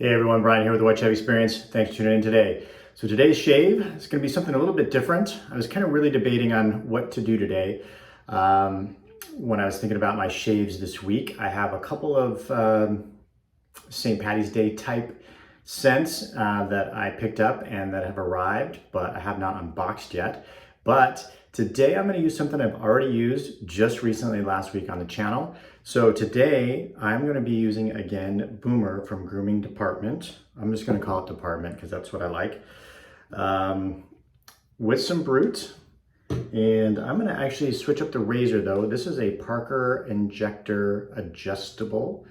Hey everyone, Brian here with the Wet Shave Experience. Thanks for tuning in today. So today's shave is going to be something a little bit different. I was kind of really debating on what to do today. When I was thinking about my shaves this week, I have a couple of St. Patty's Day type scents that I picked up and that have arrived, but I have not unboxed yet. But today I'm going to use something I've already used just recently last week on the channel. So today I'm going to be using again Boomer from Grooming Department. I'm just going to call it Department because that's what I like. With some Brut. And I'm going to actually switch up the razor though. This is a Parker Injector adjustable.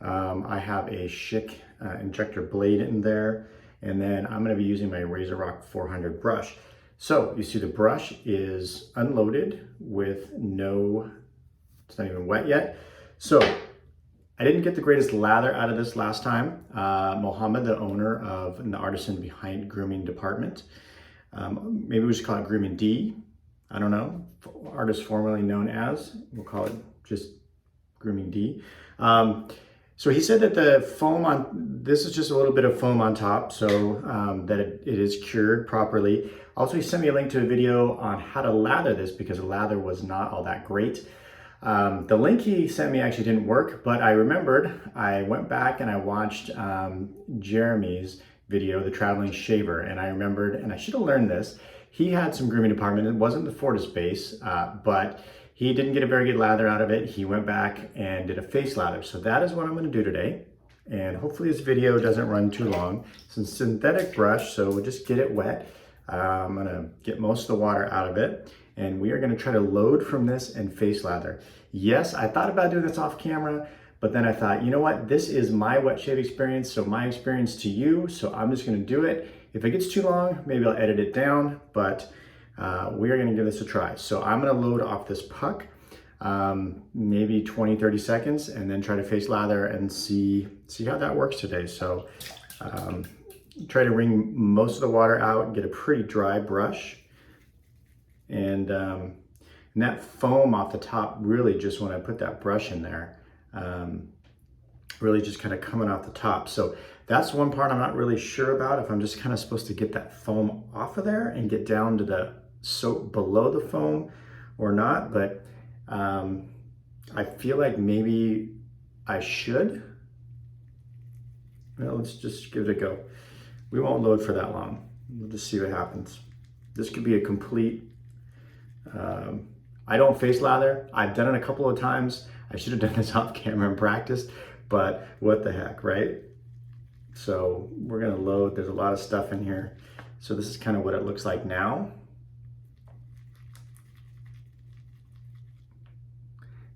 I have a Schick injector blade in there. And then I'm going to be using my RazoRock 400 brush. So you see the brush is unloaded with it's not even wet yet. So I didn't get the greatest lather out of this last time. Mohammed, the owner of and the artisan behind Grooming Department, maybe we should call it Grooming D. I don't know, artist formerly known as, we'll call it just Grooming D. So he said that the foam this is just a little bit of foam on top, so that it is cured properly. Also, he sent me a link to a video on how to lather this because the lather was not all that great. The link he sent me actually didn't work, but I remembered, I went back and I watched Jeremy's video, The Traveling Shaver, and I remembered, and I should have learned this, he had some Grooming Department. It wasn't the Fortis base, but he didn't get a very good lather out of it. He went back and did a face lather. So that is what I'm going to do today. And hopefully this video doesn't run too long. It's a synthetic brush, so we'll just get it wet. I'm going to get most of the water out of it. And we are going to try to load from this and face lather. Yes, I thought about doing this off camera, but then I thought, you know what? This is my wet shave experience, so my experience to you. So I'm just going to do it. If it gets too long, maybe I'll edit it down, but we are going to give this a try. So I'm going to load off this puck, maybe 20-30 seconds, and then try to face lather and see how that works today. So try to wring most of the water out and get a pretty dry brush. And that foam off the top, really just when I put that brush in there, really just kind of coming off the top. So that's one part I'm not really sure about, if I'm just kind of supposed to get that foam off of there and get down to the soap below the foam or not, but I feel like maybe I should. Well, let's just give it a go. We won't load for that long. We'll just see what happens. This could be a complete, I don't face lather. I've done it a couple of times. I should have done this off camera and practiced, but what the heck, right? So we're gonna load, there's a lot of stuff in here. So this is kind of what it looks like now.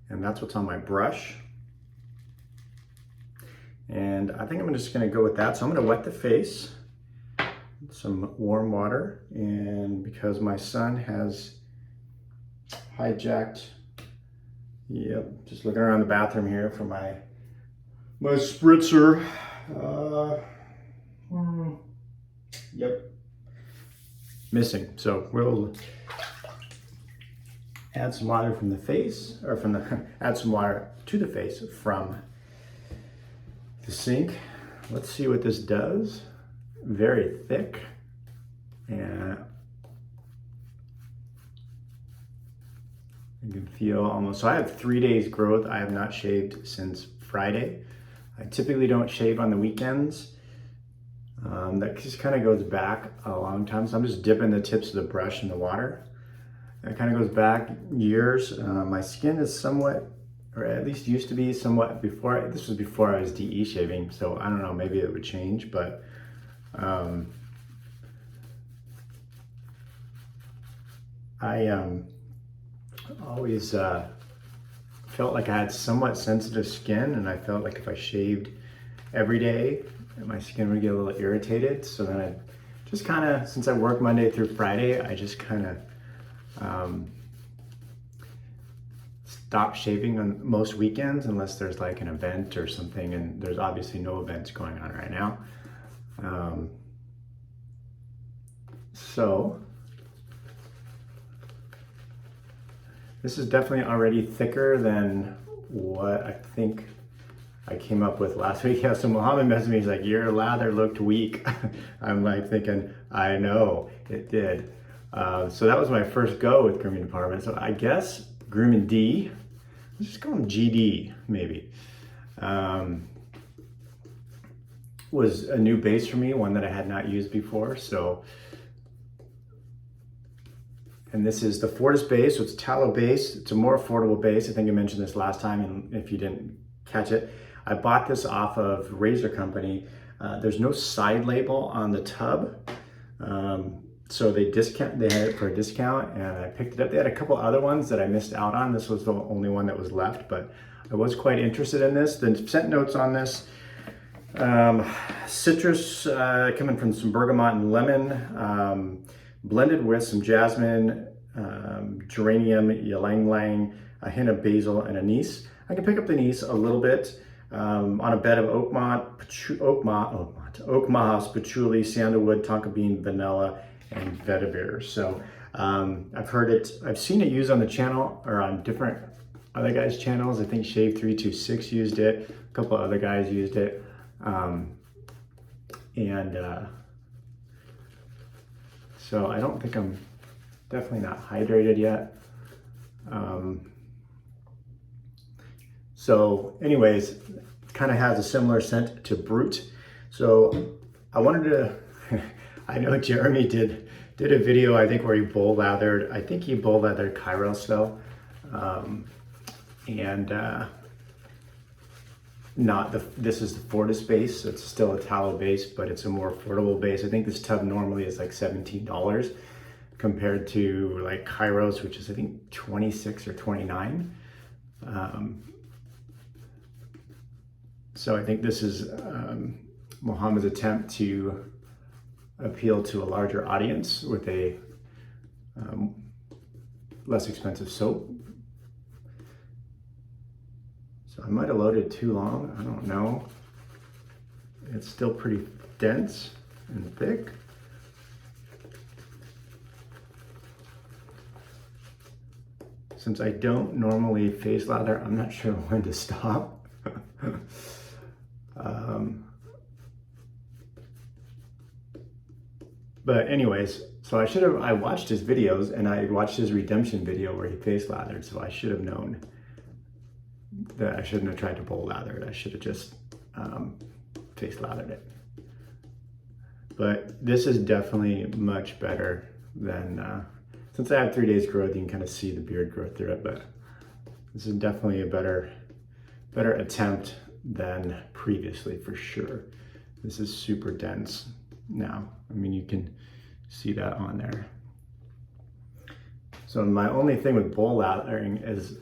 And that's what's on my brush. And I think I'm just gonna go with that. So I'm gonna wet the face with some warm water. And because my son has hijacked, just looking around the bathroom here for my spritzer. Missing. So we'll add some water from the face, or add some water to the face from the sink. Let's see what this does. Very thick. And you can feel almost, so I have 3 days growth. I have not shaved since Friday. I typically don't shave on the weekends. That just kind of goes back a long time. So I'm just dipping the tips of the brush in the water. That kind of goes back years. My skin is somewhat, or at least used to be somewhat before, this was before I was DE shaving. So I don't know, maybe it would change, but I always felt like I had somewhat sensitive skin, and I felt like if I shaved every day, my skin would get a little irritated. So then I just kind of, since I work Monday through Friday, I just kind of stopped shaving on most weekends unless there's like an event or something, and there's obviously no events going on right now. So this is definitely already thicker than what I think I came up with last week. Yeah, so Mohammed messaged me, he's like, your lather looked weak. I'm like thinking, I know, it did. So that was my first go with Grooming Department. So I guess Grooming D, let's just call him GD maybe, was a new base for me, one that I had not used before. So, and this is the Fortis base, so it's tallow base. It's a more affordable base. I think I mentioned this last time, and if you didn't catch it, I bought this off of Razor Company. There's no side label on the tub. So they had it for a discount, and I picked it up. They had a couple other ones that I missed out on. This was the only one that was left, but I was quite interested in this. The scent notes on this, citrus coming from some bergamot and lemon, blended with some jasmine, geranium, ylang ylang, a hint of basil, and anise. I can pick up the anise a little bit on a bed of oak moss, patchouli, sandalwood, tonka bean, vanilla, and vetiver. So I've seen it used on the channel or on different other guys' channels. I think Shave326 used it, a couple other guys used it. So I don't think I'm definitely not hydrated yet. So anyways, it kind of has a similar scent to Brut. So I wanted to, I know Jeremy did a video, I think, where he bowl lathered. I think he bowl lathered Kairos though. This is the Fortis base, so it's still a tallow base, but it's a more affordable base. I think this tub normally is like $17 compared to like Kairos, which is I think 26 or 29. So I think this is Mohammed's attempt to appeal to a larger audience with a less expensive soap. So I might have loaded too long, I don't know. It's still pretty dense and thick. Since I don't normally face lather, I'm not sure when to stop. But anyways, so I watched his videos, and I watched his redemption video where he face lathered, so I should have known that I shouldn't have tried to bowl lather it. I should have just face lathered it. But this is definitely much better than, since I have 3 days growth, you can kind of see the beard growth through it, but this is definitely a better attempt than previously for sure. This is super dense now. I mean, you can see that on there. So my only thing with bowl lathering is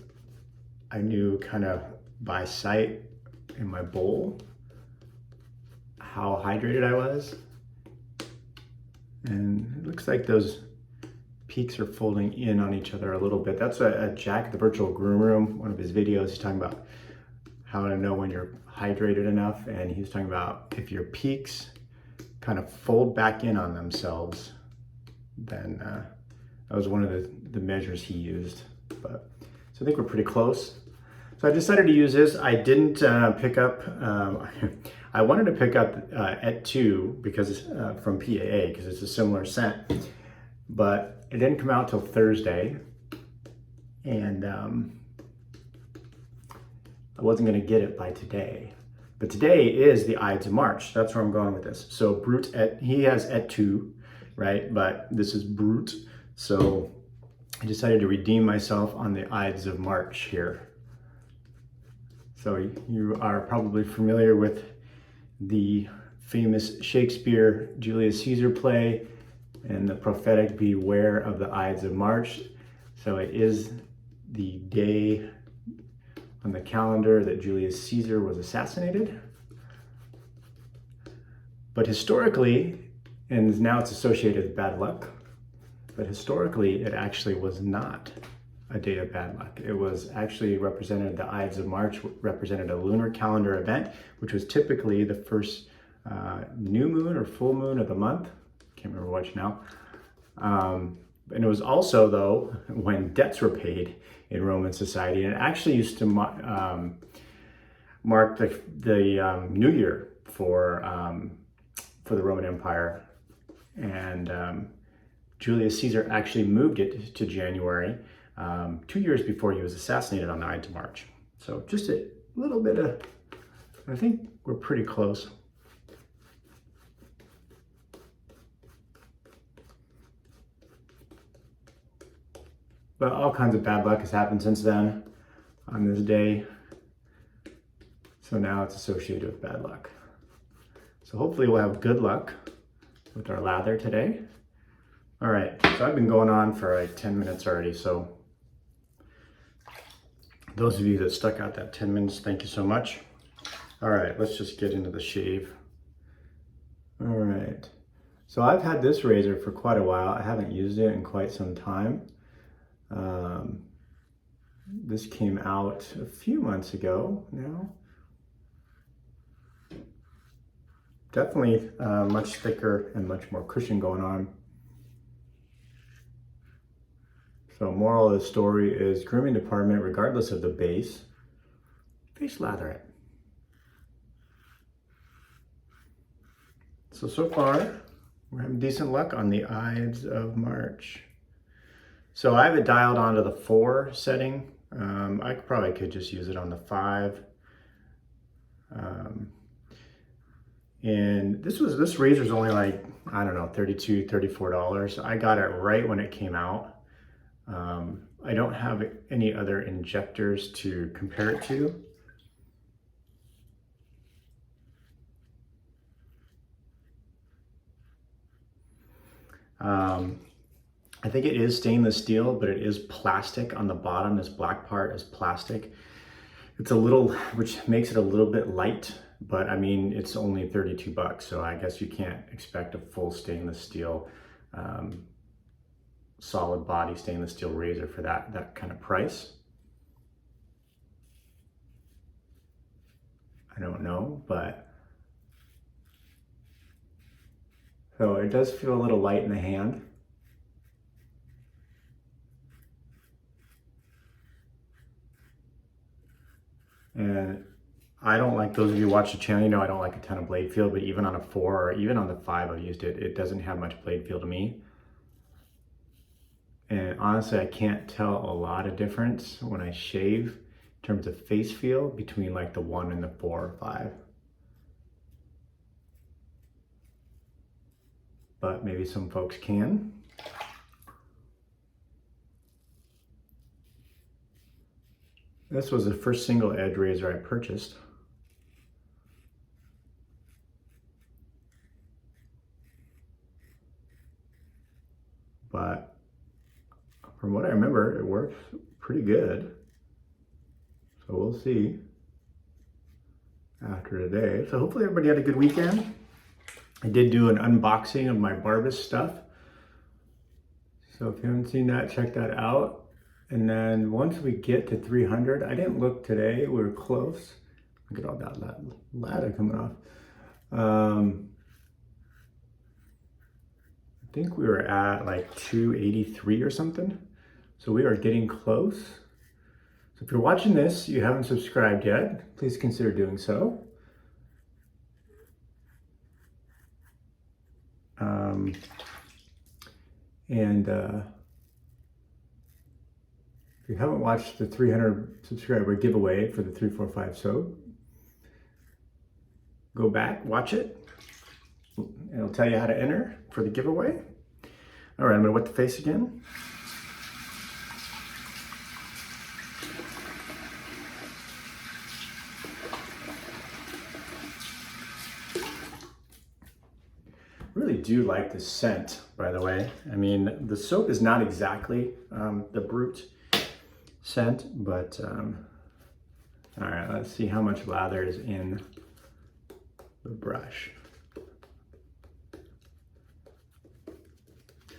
I knew kind of by sight in my bowl how hydrated I was. And it looks like those peaks are folding in on each other a little bit. That's a Jack at the Virtual Groom Room, one of his videos, he's talking about how to know when you're hydrated enough. And he was talking about if your peaks kind of fold back in on themselves, then that was one of the measures he used. But so I think we're pretty close. So I decided to use this. I didn't pick up, I wanted to pick up Et2 because from PAA, because it's a similar scent, but it didn't come out till Thursday, and I wasn't gonna get it by today. But today is the Ides of March. That's where I'm going with this. So Brut, he has Et2, right? But this is Brut. So I decided to redeem myself on the Ides of March here. So you are probably familiar with the famous Shakespeare Julius Caesar play and the prophetic beware of the Ides of March. So it is the day on the calendar that Julius Caesar was assassinated. But historically, and now it's associated with bad luck, but historically it actually was not a day of bad luck. It was actually represented, the Ides of March represented a lunar calendar event, which was typically the first new moon or full moon of the month. Can't remember which now. And it was also, though, when debts were paid in Roman society. And it actually used to marked the New Year for the Roman Empire, and Julius Caesar actually moved it to January 2 years before he was assassinated on the Ides of March. So just a little bit of, I think we're pretty close. But all kinds of bad luck has happened since then on this day. So now it's associated with bad luck. So hopefully we'll have good luck with our lather today. All right, so I've been going on for like 10 minutes already. So those of you that stuck out that 10 minutes, thank you so much. All right, let's just get into the shave. All right, so I've had this razor for quite a while. I haven't used it in quite some time. This came out a few months ago now. Definitely much thicker and much more cushion going on. So moral of the story is grooming department, regardless of the base, face lather it. So far, we're having decent luck on the Ides of March. So I have it dialed onto the 4 setting. I probably could just use it on the 5. And this razor's only like, I don't know, $32, $34. I got it right when it came out. I don't have any other injectors to compare it to. I think it is stainless steel, but it is plastic on the bottom. This black part is plastic. It's a little, which makes it a little bit light, but I mean, it's only 32 bucks. So I guess you can't expect a full stainless steel, solid body stainless steel razor for that kind of price. I don't know, but so it does feel a little light in the hand. And I don't like, those of you who watch the channel, you know I don't like a ton of blade feel, but even on a 4 or even on the 5 I've used it, it doesn't have much blade feel to me. And honestly, I can't tell a lot of difference when I shave in terms of face feel between like the 1 and the 4 or 5. But maybe some folks can. This was the first single edge razor I purchased. But from what I remember, it works pretty good. So we'll see after today. So hopefully everybody had a good weekend. I did do an unboxing of my Barbas stuff. So if you haven't seen that, check that out. And then once we get to 300, I didn't look today, we were close. Look at all that ladder coming off. I think we were at like 283 or something. So we are getting close. So if you're watching this, you haven't subscribed yet, please consider doing so. If you haven't watched the 300 subscriber giveaway for the 345 soap, go back, watch it. It'll tell you how to enter for the giveaway. All right, I'm gonna wet the face again. Really do like the scent, by the way. I mean, the soap is not exactly the Brut scent, but all right, let's see how much lather is in the brush.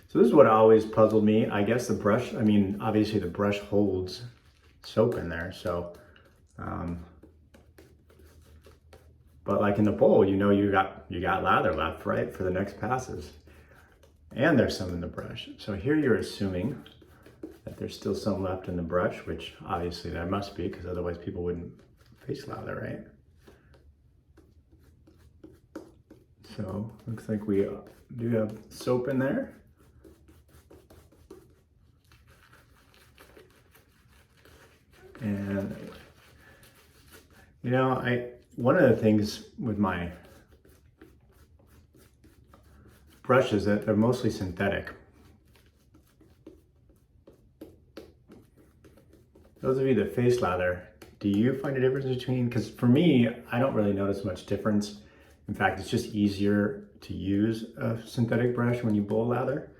So this is what always puzzled me. I guess the brush, I mean, obviously the brush holds soap in there, so but like in the bowl, you know you got lather left, right, for the next passes. And there's some in the brush. So here you're assuming that there's still some left in the brush, which obviously there must be, because otherwise people wouldn't face lather, right? So looks like we do have soap in there. And you know, one of the things with my brushes that they're mostly synthetic. Those of you that face lather, do you find a difference between, because for me, I don't really notice much difference. In fact, it's just easier to use a synthetic brush when you bowl lather.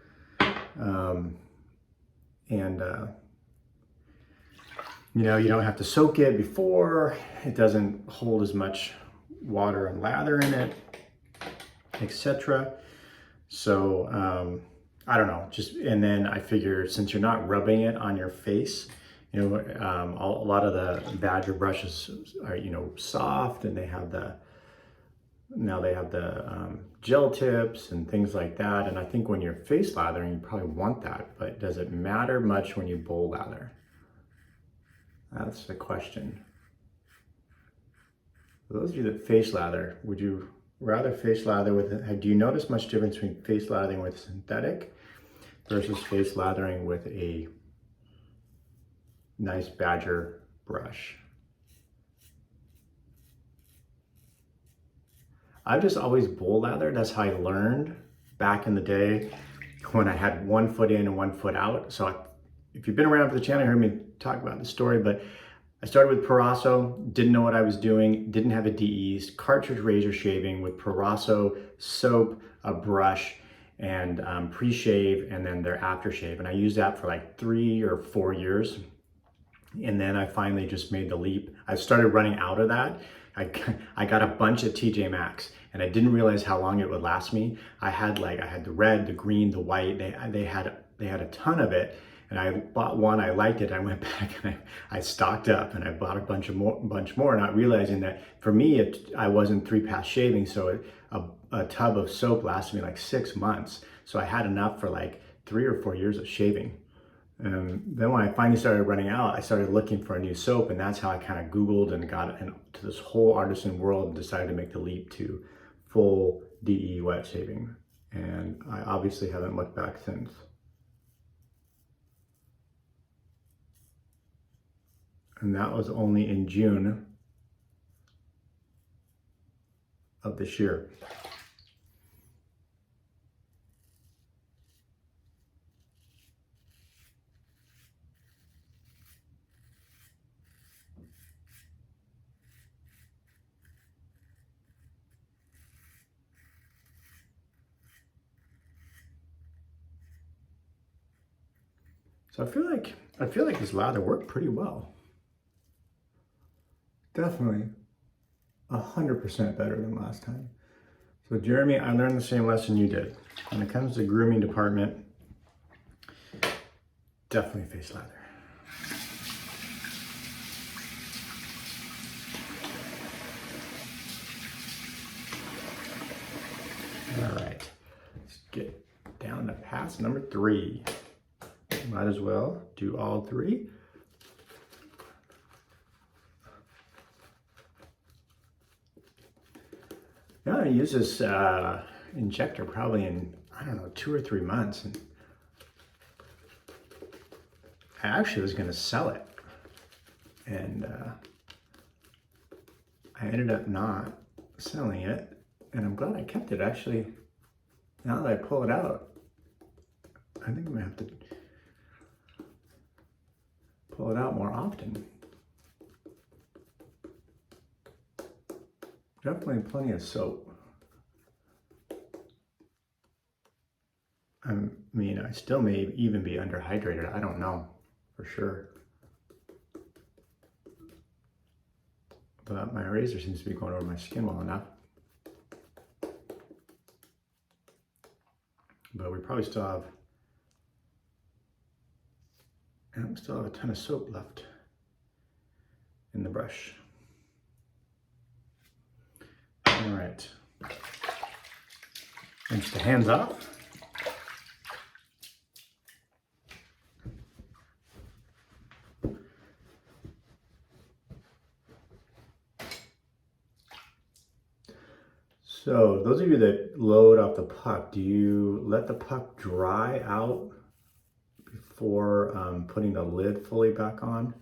You know, you don't have to soak it before. It doesn't hold as much water and lather in it, etc. So I don't know, and then I figure since you're not rubbing it on your face, you know, a lot of the Badger brushes are, you know, soft, and now they have the gel tips and things like that. And I think when you're face lathering, you probably want that, but does it matter much when you bowl lather? That's the question. For those of you that face lather, would you rather face lather with it? Do you notice much difference between face lathering with synthetic versus face lathering with a nice Badger brush? I've just always bowl lathered. That's how I learned back in the day when I had 1 foot in and 1 foot out. So if you've been around for the channel, you heard me talk about the story, but I started with Proraso, didn't know what I was doing, didn't have a de-ease, cartridge razor shaving with Proraso, soap, a brush, and pre-shave, and then their aftershave. And I used that for like 3 or 4 years. And then I finally just made the leap. I started running out of that. I got a bunch at TJ Maxx, and I didn't realize how long it would last me. I had the red, the green, the white. They had a ton of it, and I bought one. I liked it. I went back and I stocked up, and I bought a bunch more, not realizing that for me I wasn't 3-pass shaving, so a tub of soap lasted me like 6 months. So I had enough for like 3 or 4 years of shaving. And then when I finally started running out, I started looking for a new soap, and that's how I kind of Googled and got into this whole artisan world and decided to make the leap to full DE wet shaving. And I obviously haven't looked back since. And that was only in June of this year. So I feel like this lather worked pretty well. Definitely 100% better than last time. So Jeremy, I learned the same lesson you did. When it comes to grooming department, definitely face lather. All right, let's get down to pass number 3. Might as well do all 3. Now I'm gonna use this injector probably in, I don't know, 2 or 3 months. And I actually was gonna sell it, and I ended up not selling it, and I'm glad I kept it. Actually, now that I pull it out, I think I'm gonna have to pull it out more often. Definitely plenty of soap. I mean, I still may even be underhydrated. I don't know for sure. But my razor seems to be going over my skin well enough. But we probably still have a ton of soap left in the brush. All right, rinse the hands off. So those of you that load off the puck, do you let the puck dry out before putting the lid fully back on?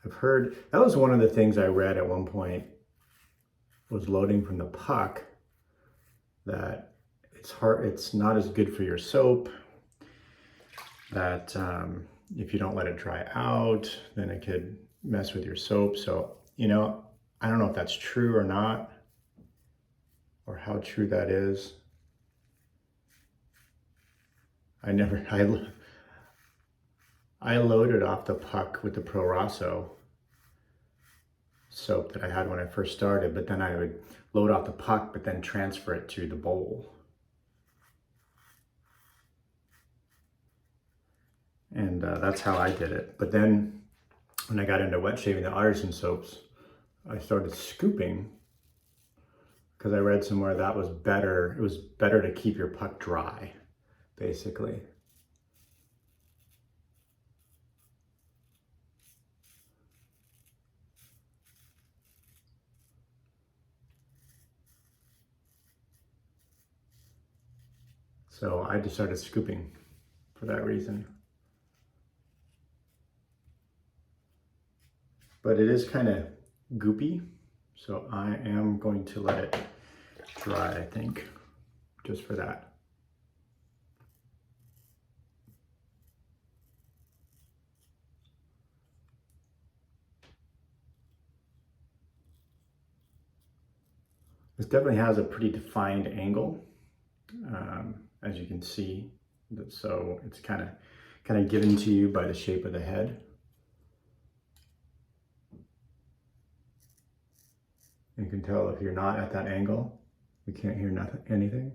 I've heard, that was one of the things I read at one point, was loading from the puck, that it's not as good for your soap, that if you don't let it dry out, then it could mess with your soap. So, you know, I don't know if that's true or not, or how true that is. I loaded off the puck with the Pro Rosso soap that I had when I first started, but then I would load off the puck, but then transfer it to the bowl. And that's how I did it. But then when I got into wet shaving the artisan soaps, I started scooping, because I read somewhere that was better. It was better to keep your puck dry, basically. So I just started scooping for that reason. But it is kind of goopy, so I am going to let it dry, I think, just for that. This definitely has a pretty defined angle, as you can see. So it's kind of given to you by the shape of the head. You can tell if you're not at that angle, you can't hear anything.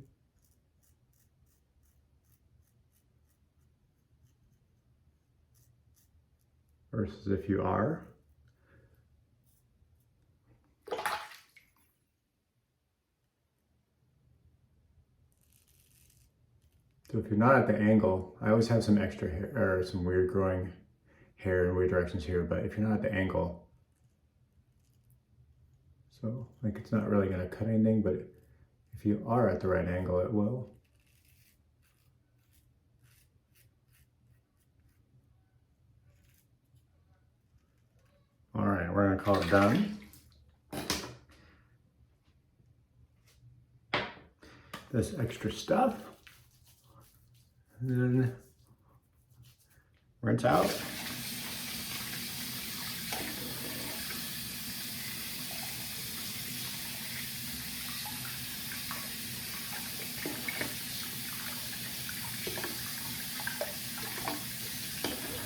Versus if you are. So if you're not at the angle, I always have some extra hair, or some weird growing hair in weird directions here, but if you're not at the angle, so like it's not really going to cut anything, but if you are at the right angle, it will. All right, we're going to call it done. This extra stuff. And then rinse out.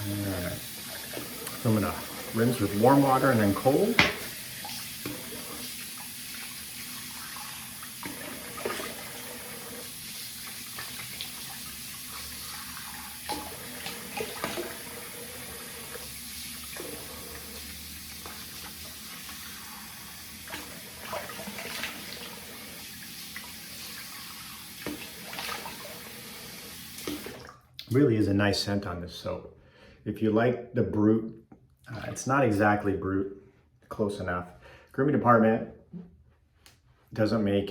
Alright. So I'm gonna rinse with warm water and then cold. Really is a nice scent on this soap. If you like the Brut, it's not exactly Brut, close enough. Grooming Department doesn't make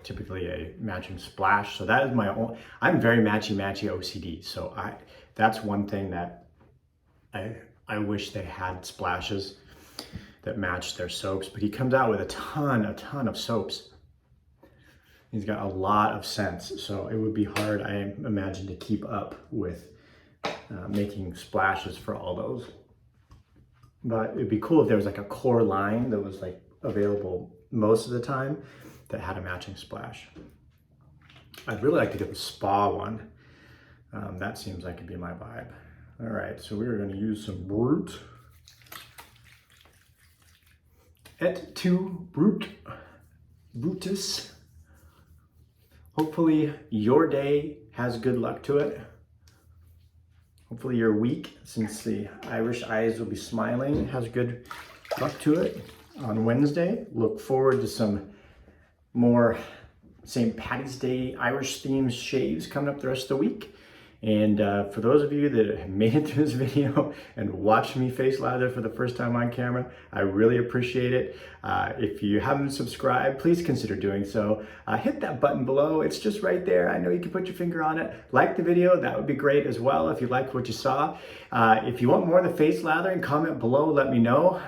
typically a matching splash, so that is my own. I'm very matchy OCD, so that's one thing that I wish they had splashes that matched their soaps. But he comes out with a ton of soaps. He's got a lot of scents, so it would be hard, I imagine, to keep up with making splashes for all those. But it'd be cool if there was like a core line that was like available most of the time that had a matching splash. I'd really like to get the spa one. That seems like it'd be my vibe. All right, so we're going to use some Brut. Et tu, Brut. Brutus. Hopefully your day has good luck to it. Hopefully your week, since the Irish eyes will be smiling, has good luck to it on Wednesday. Look forward to some more St. Paddy's Day Irish themed shaves coming up the rest of the week. And for those of you that have made it through this video and watched me face lather for the first time on camera, I really appreciate it. If you haven't subscribed, please consider doing so. Hit that button below. It's just right there. I know you can put your finger on it. Like the video. That would be great as well if you liked what you saw. If you want more of the face lathering, comment below. Let me know.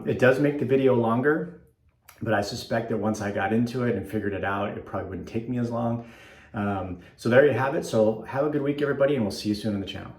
It does make the video longer, but I suspect that once I got into it and figured it out, it probably wouldn't take me as long. So there you have it. So have a good week, everybody, and we'll see you soon on the channel.